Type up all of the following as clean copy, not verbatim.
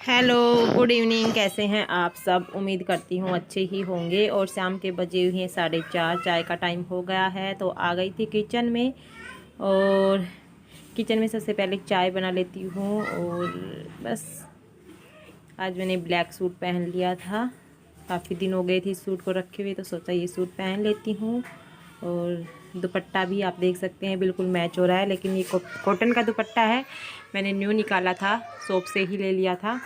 Hello, good evening. कैसे हैं आप सब? उम्मीद करती हूँ अच्छे ही होंगे। और शाम के बजे हुए हैं 4:30, चाय का टाइम हो गया है। तो आ गई थी किचन में, और किचन में सबसे पहले चाय बना लेती हूँ। और बस आज मैंने ब्लैक सूट पहन लिया था, काफ़ी दिन हो गए थे इस सूट को रखे हुए, तो सोचा ये सूट पहन लेती हूँ। और दुपट्टा भी आप देख सकते हैं बिल्कुल मैच हो रहा है, लेकिन ये कॉटन का दुपट्टा है, मैंने न्यू निकाला था, शॉप से ही ले लिया था,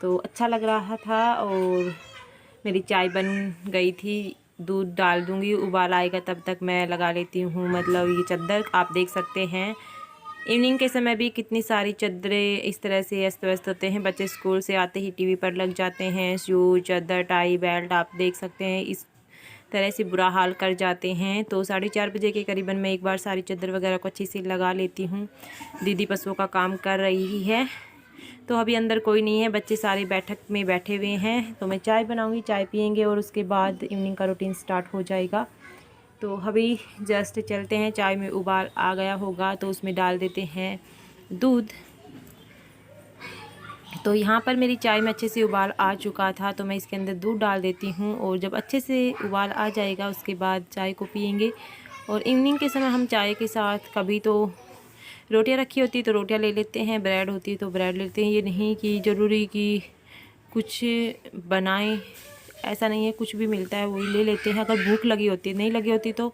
तो अच्छा लग रहा था। और मेरी चाय बन गई थी, दूध डाल दूँगी, उबाल आएगा तब तक मैं लगा लेती हूँ। मतलब ये चादर आप देख सकते हैं, इवनिंग के समय भी कितनी सारी चादरें इस तरह से अस्त व्यस्त होते हैं। बच्चे स्कूल से आते ही टीवी पर लग जाते हैं। शूज, चादर, टाई, बेल्ट आप देख सकते हैं, इस तरह से बुरा हाल कर जाते हैं। तो 4:30 बजे के करीबन मैं एक बार सारी चादर वगैरह को अच्छी से लगा लेती हूँ। दीदी पशुओं का काम कर रही है, तो अभी अंदर कोई नहीं है, बच्चे सारे बैठक में बैठे हुए हैं। तो मैं चाय बनाऊंगी, चाय पियेंगे और उसके बाद इवनिंग का रूटीन स्टार्ट हो जाएगा। तो अभी जस्ट चलते हैं, चाय में उबाल आ गया होगा तो उसमें डाल देते हैं दूध। तो यहाँ पर मेरी चाय में अच्छे से उबाल आ चुका था, तो मैं इसके अंदर दूध डाल देती हूँ। और जब अच्छे से उबाल आ जाएगा उसके बाद चाय को पियेंगे। और इवनिंग के समय हम चाय के साथ कभी तो रोटियां रखी होती तो रोटियां ले लेते हैं, ब्रेड होती तो ब्रेड लेते हैं। ये नहीं कि ज़रूरी कि कुछ बनाएं, ऐसा नहीं है, कुछ भी मिलता है वही ले लेते हैं। अगर भूख लगी होती, नहीं लगी होती तो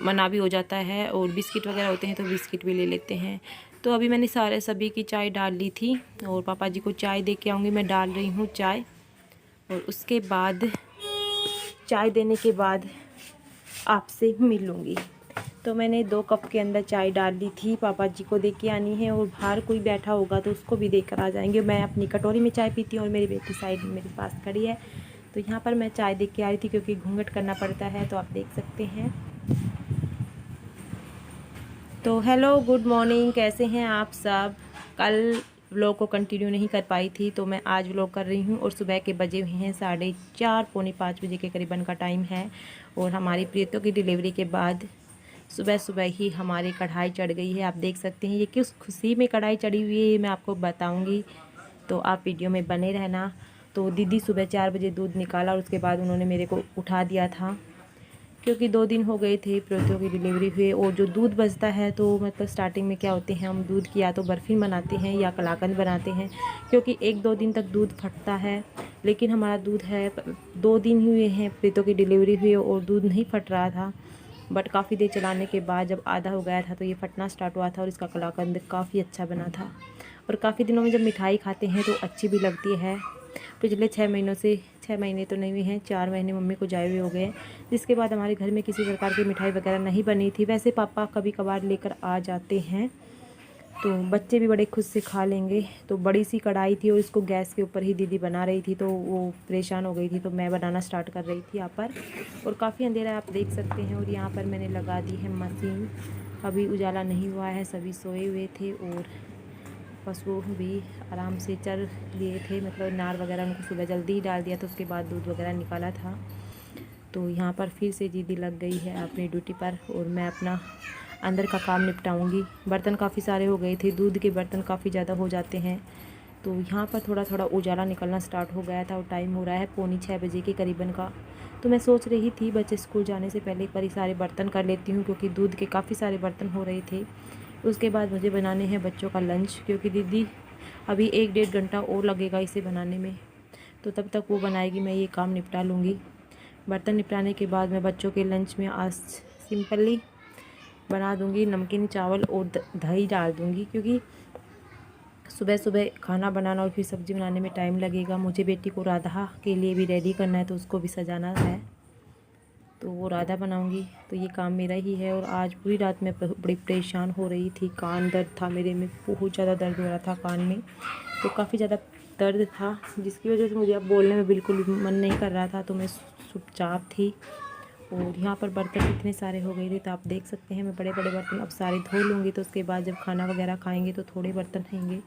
मना भी हो जाता है। और बिस्किट वगैरह होते हैं तो बिस्किट भी ले लेते हैं। तो अभी मैंने सभी की चाय डाल ली थी, और पापा जी को चाय दे के आऊँगी। मैं डाल रही हूँ चाय, और उसके बाद चाय देने के बाद आपसे मिलूँगी। तो मैंने 2 कप के अंदर चाय डाल ली थी, पापा जी को दे के आनी है। और बाहर कोई बैठा होगा तो उसको भी देकर आ जाएंगे। मैं अपनी कटोरी में चाय पीती हूँ और मेरी बेटी साइड में मेरे पास खड़ी है। तो यहाँ पर मैं चाय दे के आ रही थी, क्योंकि घूंघट करना पड़ता है, तो आप देख सकते हैं। तो हेलो, गुड मॉर्निंग, कैसे हैं आप सब? कल व्लॉग को कंटिन्यू नहीं कर पाई थी, तो मैं आज व्लॉग कर रही हूँ। और सुबह के बजे हुए हैं 4:30, पौने 5 बजे के करीबन का टाइम है। और हमारी प्रीतो की डिलीवरी के बाद सुबह सुबह ही हमारी कढ़ाई चढ़ गई है। आप देख सकते हैं ये किस खुशी में कढ़ाई चढ़ी हुई है, मैं आपको बताऊँगी, तो आप वीडियो में बने रहना। तो दीदी सुबह 4 बजे दूध निकाला, और उसके बाद उन्होंने मेरे को उठा दिया था, क्योंकि 2 दिन हो गए थे प्रीतो की डिलीवरी हुए। और जो दूध बचता है, तो मतलब स्टार्टिंग में क्या होते हैं, हम दूध की या तो बर्फ़ी बनाते हैं या कलाकंद बनाते हैं, क्योंकि 1-2 दिन तक दूध फटता है। लेकिन हमारा दूध है 2 दिन हुए हैं प्रीतो की डिलीवरी हुई, और दूध नहीं फट रहा था। बट काफ़ी देर चलाने के बाद जब आधा हो गया था तो ये फटना स्टार्ट हुआ था, और इसका कलाकंद काफ़ी अच्छा बना था। और काफ़ी दिनों में जब मिठाई खाते हैं तो अच्छी भी लगती है। पिछले 6 महीनों से, 6 महीने तो नहीं हुए हैं, 4 महीने मम्मी को जाए हुए हो गए हैं, जिसके बाद हमारे घर में किसी प्रकार की मिठाई वगैरह नहीं बनी थी। वैसे पापा कभी कभार लेकर आ जाते हैं, तो बच्चे भी बड़े खुश से खा लेंगे। तो बड़ी सी कढ़ाई थी, और इसको गैस के ऊपर ही दीदी बना रही थी, तो वो परेशान हो गई थी, तो मैं बनाना स्टार्ट कर रही थी यहाँ पर। और काफ़ी अंधेरा आप देख सकते हैं। और यहाँ पर मैंने लगा दी है मशीन, अभी उजाला नहीं हुआ है, सभी सोए हुए थे। और पशु भी आराम से चर लिए थे, मतलब नार वगैरह उनको सुबह जल्दी ही डाल दिया था, उसके बाद दूध वगैरह निकाला था। तो यहाँ पर फिर से दीदी लग गई है अपनी ड्यूटी पर, और मैं अपना अंदर का काम निपटाऊंगी। बर्तन काफ़ी सारे हो गए थे, दूध के बर्तन काफ़ी ज़्यादा हो जाते हैं। तो यहाँ पर थोड़ा थोड़ा उजाला निकलना स्टार्ट हो गया था, और टाइम हो रहा है 5:45 बजे के करीबन का। तो मैं सोच रही थी बच्चे स्कूल जाने से पहले एक बार सारे बर्तन कर लेती हूँ, क्योंकि दूध के काफ़ी सारे बर्तन हो रहे थे। उसके बाद मुझे बनाने हैं बच्चों का लंच, क्योंकि दीदी अभी 1-1.5 घंटा और लगेगा इसे बनाने में, तो तब तक वो बनाएगी, मैं ये काम निपटा लूँगी। बर्तन निपटाने के बाद मैं बच्चों के लंच में आज सिंपली बना दूँगी नमकीन चावल और दही डाल दूँगी, क्योंकि सुबह सुबह खाना बनाना और फिर सब्ज़ी बनाने में टाइम लगेगा। मुझे बेटी को राधा के लिए भी रेडी करना है, तो उसको भी सजाना है, तो वो राधा बनाऊंगी। तो ये काम मेरा ही है। और आज पूरी रात में बड़ी परेशान हो रही थी, कान दर्द था मेरे में, बहुत ज़्यादा दर्द हो रहा था कान में, तो काफ़ी ज़्यादा दर्द था, जिसकी वजह से मुझे अब बोलने में बिल्कुल भी मन नहीं कर रहा था, तो मैं चुपचाप थी। और यहाँ पर बर्तन इतने सारे हो गए थे, तो आप देख सकते हैं मैं बड़े बड़े बर्तन अब सारे धो लूँगी। तो उसके बाद जब खाना वगैरह खाएंगे तो थोड़े बर्तन रहेंगे,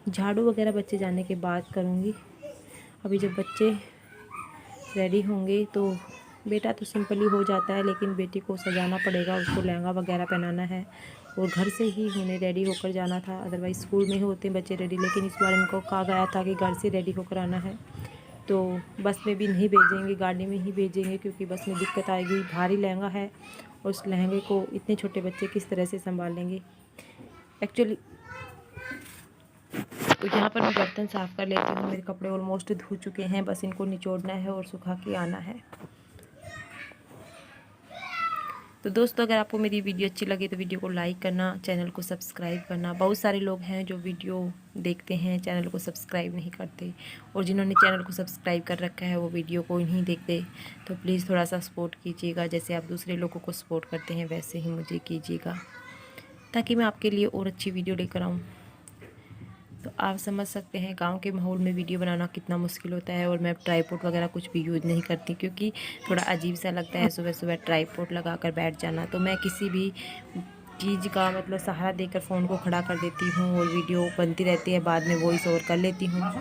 झाड़ू वगैरह बच्चे जाने के बाद करूँगी। अभी जब बच्चे रेडी होंगे तो बेटा तो सिंपली हो जाता है, लेकिन बेटी को सजाना पड़ेगा, उसको लहंगा वगैरह पहनाना है, और घर से ही उन्हें रेडी होकर जाना था, अदरवाइज़ स्कूल में ही होते हैं बच्चे रेडी, लेकिन इस बार इनको कहा गया था कि घर से रेडी होकर आना है। तो बस में भी नहीं भेजेंगे, गाड़ी में ही भेजेंगे, क्योंकि बस में दिक्कत आएगी, भारी लहंगा है और उस लहंगे को इतने छोटे बच्चे किस तरह से संभाल लेंगे। एक्चुअली तो यहाँ पर मैं बर्तन साफ़ कर लेती हूँ। मेरे कपड़े ऑलमोस्ट धो चुके हैं, बस इनको निचोड़ना है और सुखा के आना है। तो दोस्तों, अगर आपको मेरी वीडियो अच्छी लगे तो वीडियो को लाइक करना, चैनल को सब्सक्राइब करना। बहुत सारे लोग हैं जो वीडियो देखते हैं चैनल को सब्सक्राइब नहीं करते, और जिन्होंने चैनल को सब्सक्राइब कर रखा है वो वीडियो को नहीं देखते। तो प्लीज़ थोड़ा सा सपोर्ट कीजिएगा, जैसे आप दूसरे लोगों को सपोर्ट करते हैं वैसे ही मुझे कीजिएगा, ताकि मैं आपके लिए और अच्छी वीडियो लेकर आऊँ। तो आप समझ सकते हैं गांव के माहौल में वीडियो बनाना कितना मुश्किल होता है। और मैं ट्राइपॉड वगैरह कुछ भी यूज़ नहीं करती, क्योंकि थोड़ा अजीब सा लगता है सुबह सुबह ट्राइपॉड लगा कर बैठ जाना। तो मैं किसी भी चीज़ का मतलब सहारा देकर फ़ोन को खड़ा कर देती हूँ और वीडियो बनती रहती है, बाद में वॉइस ओवर कर लेती हूँ।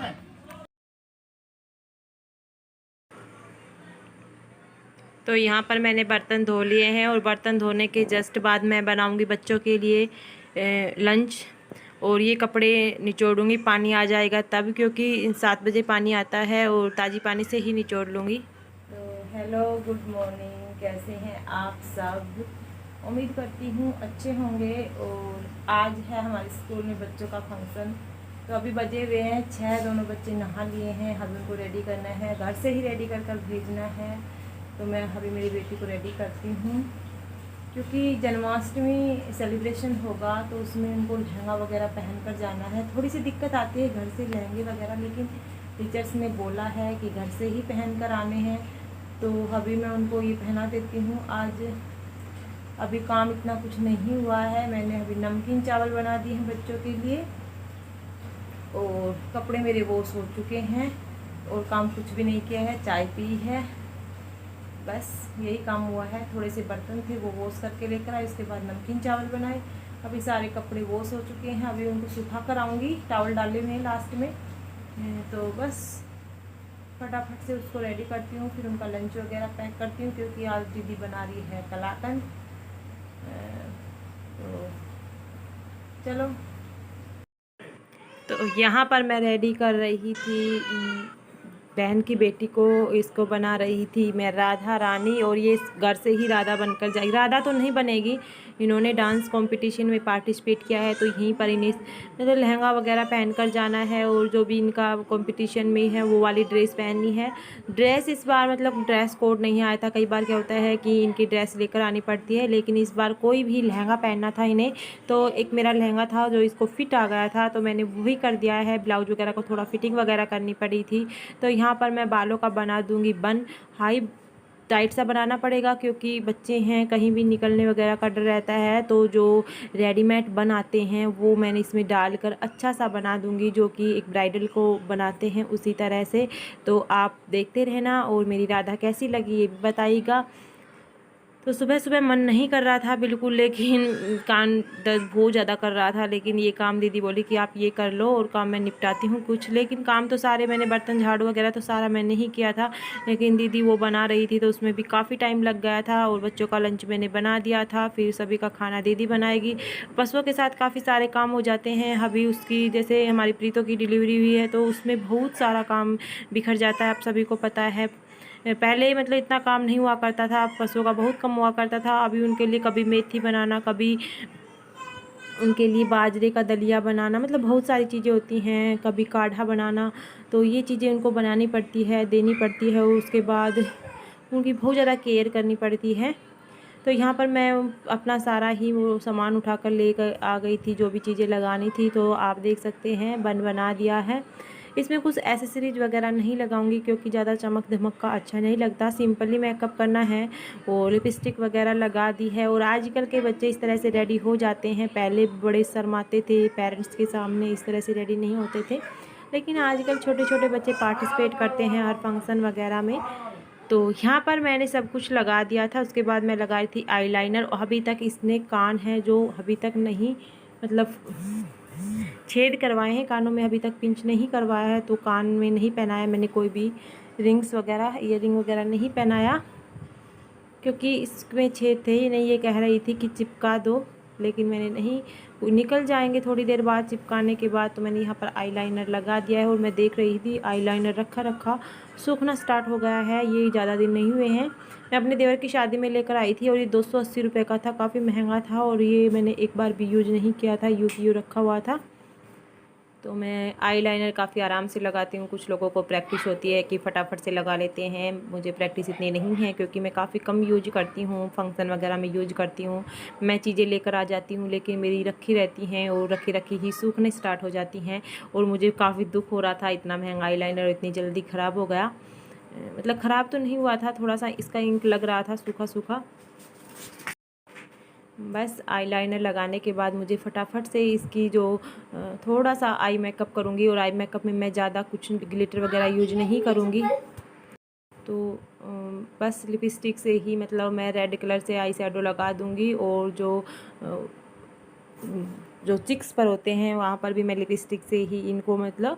तो यहाँ पर मैंने बर्तन धो लिए हैं, और बर्तन धोने के जस्ट बाद मैं बनाऊँगी बच्चों के लिए लंच। और ये कपड़े निचोड़ूँगी, पानी आ जाएगा तब, क्योंकि 7 बजे पानी आता है और ताज़ी पानी से ही निचोड़ लूँगी। तो हेलो, गुड मॉर्निंग, कैसे हैं आप सब? उम्मीद करती हूँ अच्छे होंगे। और आज है हमारे स्कूल में बच्चों का फंक्शन। तो अभी बजे हुए हैं 6, दोनों बच्चे नहा लिए हैं, अभी उनको रेडी करना है, घर से ही रेडी कर भेजना है। तो मैं अभी मेरी बेटी को रेडी करती हूँ, क्योंकि जन्माष्टमी सेलिब्रेशन होगा तो उसमें उनको लहंगा वगैरह पहन कर जाना है। थोड़ी सी दिक्कत आती है घर से लहंगे वगैरह, लेकिन टीचर्स ने बोला है कि घर से ही पहन कर आने हैं। तो अभी मैं उनको ये पहना देती हूँ। आज अभी काम इतना कुछ नहीं हुआ है, मैंने अभी नमकीन चावल बना दिए हैं बच्चों के लिए, और कपड़े मेरे वॉश हो चुके हैं, और काम कुछ भी नहीं किया है, चाय पी है, बस यही काम हुआ है। थोड़े से बर्तन थे वो वॉश करके लेकर आए, उसके बाद नमकीन चावल बनाए। अभी सारे कपड़े वॉश हो चुके हैं, अभी उनको सुखा कर आऊँगी, टावल डाले हुए हैं लास्ट में। तो बस फटाफट से उसको रेडी करती हूँ, फिर उनका लंच वगैरह पैक करती हूँ, क्योंकि आज दीदी बना रही है कलाकंद। तो चलो, तो यहाँ पर मैं रेडी कर रही थी बहन की बेटी को, इसको बना रही थी मैं राधा रानी, और ये घर से ही राधा बनकर जाएगी। राधा तो नहीं बनेगी, इन्होंने डांस कंपटीशन में पार्टिसिपेट किया है, तो यहीं पर इन्हें मतलब लहंगा वगैरह पहनकर जाना है, और जो भी इनका कंपटीशन में है वो वाली ड्रेस पहननी है। ड्रेस इस बार मतलब ड्रेस कोड नहीं आया था, कई बार क्या होता है कि इनकी ड्रेस लेकर आनी पड़ती है, लेकिन इस बार कोई भी लहंगा पहनना था इन्हें। तो एक मेरा लहंगा था जो इसको फिट आ गया था, तो मैंने वही कर दिया है। ब्लाउज वगैरह को थोड़ा फिटिंग वगैरह करनी पड़ी थी। तो यहाँ पर मैं बालों का बना दूँगी बन, हाई टाइट सा बनाना पड़ेगा, क्योंकि बच्चे हैं, कहीं भी निकलने वगैरह का डर रहता है। तो जो रेडीमेड बन आते हैं वो मैंने इसमें डालकर अच्छा सा बना दूंगी, जो कि एक ब्राइडल को बनाते हैं उसी तरह से। तो आप देखते रहना, और मेरी राधा कैसी लगी ये भी बताइएगा। तो सुबह सुबह मन नहीं कर रहा था बिल्कुल, लेकिन कान दर्द बहुत ज़्यादा कर रहा था, लेकिन ये काम दीदी बोली कि आप ये कर लो और काम मैं निपटाती हूँ कुछ। लेकिन काम तो सारे मैंने, बर्तन झाड़ू वगैरह तो सारा मैंने ही किया था, लेकिन दीदी वो बना रही थी तो उसमें भी काफ़ी टाइम लग गया था। और बच्चों का लंच मैंने बना दिया था, फिर सभी का खाना दीदी बनाएगी। पशुओं के साथ काफ़ी सारे काम हो जाते हैं। अभी उसकी जैसे हमारी प्रीतों की डिलीवरी हुई है, तो उसमें बहुत सारा काम बिखर जाता है, आप सभी को पता है। पहले मतलब इतना काम नहीं हुआ करता था, पशुओं का बहुत कम हुआ करता था। अभी उनके लिए कभी मेथी बनाना, कभी उनके लिए बाजरे का दलिया बनाना, मतलब बहुत सारी चीज़ें होती हैं, कभी काढ़ा बनाना। तो ये चीज़ें उनको बनानी पड़ती है, देनी पड़ती है, और उसके बाद उनकी बहुत ज़्यादा केयर करनी पड़ती है। तो यहाँ पर मैं अपना सारा ही वो सामान उठा कर लेकर आ गई थी, जो भी चीज़ें लगानी थी। तो आप देख सकते हैं बना दिया है। इसमें कुछ एसेसरीज वगैरह नहीं लगाऊंगी, क्योंकि ज़्यादा चमक धमक का अच्छा नहीं लगता, सिंपली मेकअप करना है। और लिपस्टिक वगैरह लगा दी है। और आजकल के बच्चे इस तरह से रेडी हो जाते हैं, पहले बड़े शर्माते थे, पेरेंट्स के सामने इस तरह से रेडी नहीं होते थे, लेकिन आजकल छोटे छोटे बच्चे पार्टिसिपेट करते हैं हर फंक्शन वगैरह में। तो यहाँ पर मैंने सब कुछ लगा दिया था। उसके बाद मैं लगाई थी आईलाइनर, और अभी तक इसने कान है जो अभी तक नहीं मतलब छेद करवाए हैं कानों में, अभी तक पिंच नहीं करवाया है, तो कान में नहीं पहनाया मैंने कोई भी रिंग्स वगैरह, ईयरिंग वगैरह नहीं पहनाया, क्योंकि इसमें छेद थे ही नहीं। ये कह रही थी कि चिपका दो, लेकिन मैंने नहीं, निकल जाएंगे थोड़ी देर बाद चिपकाने के बाद। तो मैंने यहाँ पर आईलाइनर लगा दिया है और मैं देख रही थी आईलाइनर रखा सूखना स्टार्ट हो गया है। ये ज़्यादा दिन नहीं हुए हैं, मैं अपने देवर की शादी में लेकर आई थी और ये 280 रुपये का था, काफ़ी महंगा था। और ये मैंने एक बार भी यूज नहीं किया था, यूँ रखा हुआ था। तो मैं आईलाइनर काफ़ी आराम से लगाती हूँ। कुछ लोगों को प्रैक्टिस होती है कि फटाफट से लगा लेते हैं, मुझे प्रैक्टिस इतनी नहीं है क्योंकि मैं काफ़ी कम यूज करती हूँ, फंक्शन वगैरह में यूज करती हूँ। मैं चीज़ें लेकर आ जाती हूँ लेकिन मेरी रखी रहती हैं और रखी रखी ही सूखने स्टार्ट हो जाती हैं। और मुझे काफ़ी दुख हो रहा था, इतना महंगा आईलाइनर इतनी जल्दी ख़राब हो गया। मतलब ख़राब तो नहीं हुआ था, थोड़ा सा इसका इंक लग रहा था सूखा सूखा। बस आईलाइनर लगाने के बाद मुझे फटाफट से इसकी जो थोड़ा सा आई मेकअप करूँगी। और आई मेकअप में मैं ज़्यादा कुछ ग्लिटर वगैरह यूज नहीं करूँगी। तो बस लिपस्टिक से ही मतलब मैं रेड कलर से आई शेडो लगा दूँगी। और जो चिक्स पर होते हैं वहाँ पर भी मैं लिपस्टिक से ही इनको मतलब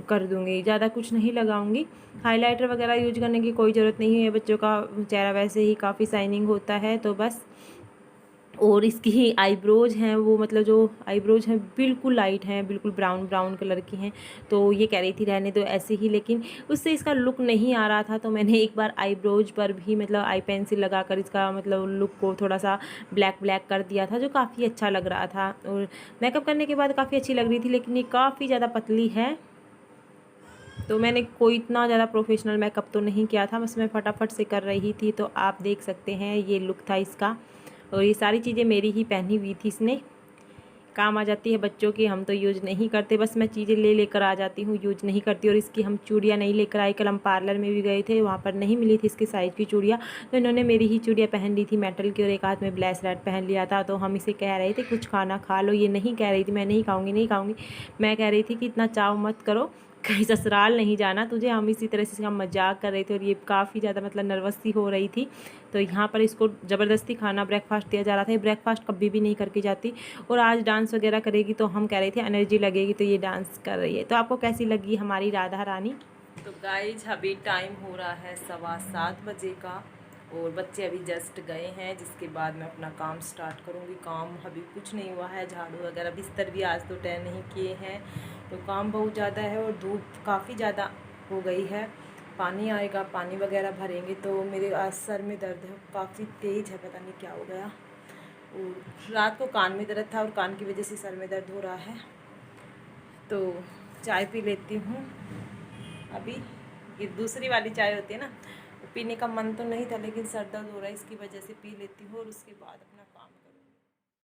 कर दूँगी, ज़्यादा कुछ नहीं लगाऊँगी। हाइलाइटर वगैरह यूज करने की कोई ज़रूरत नहीं है, बच्चों का चेहरा वैसे ही काफ़ी शाइनिंग होता है। तो बस, और इसकी ही आईब्रोज हैं वो मतलब जो आईब्रोज हैं बिल्कुल लाइट हैं, बिल्कुल ब्राउन ब्राउन कलर की हैं। तो ये कह रही थी रहने दो ऐसे ही, लेकिन उससे इसका लुक नहीं आ रहा था। तो मैंने एक बार आईब्रोज पर भी मतलब आई पेंसिल लगाकर इसका मतलब लुक को थोड़ा सा ब्लैक ब्लैक कर दिया था, जो काफ़ी अच्छा लग रहा था। और मेकअप करने के बाद काफ़ी अच्छी लग रही थी, लेकिन ये काफ़ी ज़्यादा पतली है। तो मैंने कोई इतना ज़्यादा प्रोफेशनल मेकअप तो नहीं किया था, बस मैं फटाफट से कर रही थी। तो आप देख सकते हैं ये लुक था इसका। और ये सारी चीज़ें मेरी ही पहनी हुई थी, इसने काम आ जाती है बच्चों की, हम तो यूज नहीं करते, बस मैं चीज़ें लेकर आ जाती हूँ, यूज नहीं करती। और इसकी हम चूड़ियाँ नहीं लेकर आई, कल हम पार्लर में भी गए थे, वहाँ पर नहीं मिली थी इसके साइज़ की चूड़ियाँ। तो इन्होंने मेरी ही चूड़ियाँ पहन ली थी मेटल की, और एक हाथ में ब्रेसलेट पहन लिया था। तो हम इसे कह रहे थे कुछ खाना खा लो, ये नहीं कह रही थी मैं नहीं खाऊँगी। मैं कह रही थी कि इतना चाव मत करो, कहीं ससुराल नहीं जाना तुझे। हम इसी तरह से इसका मजाक कर रहे थे और ये काफ़ी ज़्यादा मतलब नर्वस सी हो रही थी। तो यहाँ पर इसको ज़बरदस्ती खाना ब्रेकफास्ट दिया जा रहा था। ये ब्रेकफास्ट कभी भी नहीं करके जाती, और आज डांस वगैरह करेगी तो हम कह रहे थे एनर्जी लगेगी, तो ये डांस कर रही है। तो आपको कैसी लगी हमारी राधा रानी? तो गाइज अभी टाइम हो रहा है 7:15 बजे का, और बच्चे अभी जस्ट गए हैं, जिसके बाद मैं अपना काम स्टार्ट करूँगी। काम अभी कुछ नहीं हुआ है, झाड़ू वगैरह बिस्तर भी आज तो तय नहीं किए हैं। तो काम बहुत ज़्यादा है और धूप काफ़ी ज़्यादा हो गई है। पानी आएगा, पानी वगैरह भरेंगे। तो मेरे आज सर में दर्द है, काफ़ी तेज़ है, पता नहीं क्या हो गया। और रात को कान में दर्द था और कान की वजह से सर में दर्द हो रहा है। तो चाय पी लेती हूँ अभी। ये दूसरी वाली चाय होती है ना, पीने का मन तो नहीं था, लेकिन सर दर्द हो रहा है इसकी वजह से पी लेती हूँ। और उसके बाद